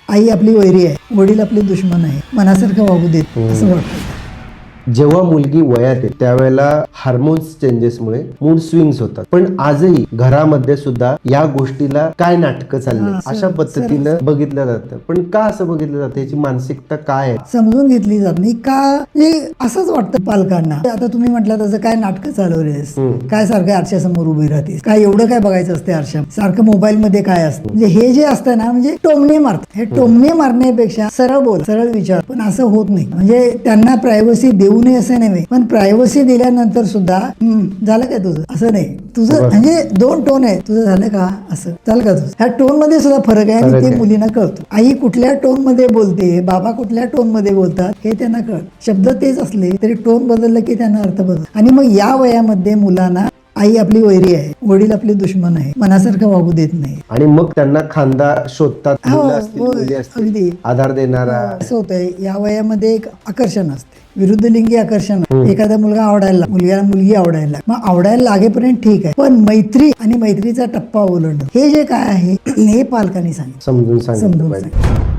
आई आपली वैरी आहे, वडील आपले दुश्मन आहे, मनासारखं वागू देत असं वाटतं. जेव्हा मुलगी वयात आहे त्यावेळेला हार्मोन्स चेंजेसमुळे मूड स्विंग्स होतात. पण आजही घरामध्ये सुद्धा या गोष्टीला काय नाटकं चालली अशा पद्धतीनं बघितलं जातं. पण का असं बघितलं जातं, याची मानसिकता काय आहे? समजून घेतली जात नाही का? म्हणजे असंच वाटतं पालकांना. आता तुम्ही म्हटलं तसं काय नाटकं चालवलेस, काय सारखं आरशासमोर उभी राहतेस, काय एवढं काय बघायचं असते आरशा, सारखं मोबाईल मध्ये काय असतं. म्हणजे हे जे असतं ना, म्हणजे टोमणे मारतात. हे टोमणे मारण्यापेक्षा सरळ बोल, सरळ विचार. पण असं होत नाही. म्हणजे त्यांना प्रायव्हसी देऊ नये असं नाही, पण प्रायव्हसी दिल्यानंतर सुद्धा झालं काय तुझं असं नाही. तुझं म्हणजे दोन टोन आहे, तुझं झालं का असं, झालं का तुझं. ह्या टोन मध्ये सुद्धा फरक आहे आणि ते मुलींना कळतो. आई कुठल्या टोन मध्ये बोलते, बाबा कुठल्या टोन मध्ये बोलतात हे त्यांना कळत. शब्द तेच असले तरी टोन बदललं की त्यांना अर्थ बदलतो. आणि मग या वयामध्ये मुलांना आई आपली वैरी आहे, वडील आपले दुश्मन आहे, मनासारखं वागू देत नाही. आणि मग त्यांना खांदा शोधतात, मुलं असतील, मुली असतील, अगदी आधार देणारा. असं होतंय. या वयामध्ये एक आकर्षण असते, विरुद्ध लिंगी आकर्षण. एखादा मुलगा आवडायला, मुलग्याला मुलगी आवडायला, मग आवडायला लागेपर्यंत ठीक आहे, पण मैत्री आणि मैत्रीचा टप्पा ओलांडणं हे जे काय आहे हे पालकांनी समजून सांगितलं पाहिजे.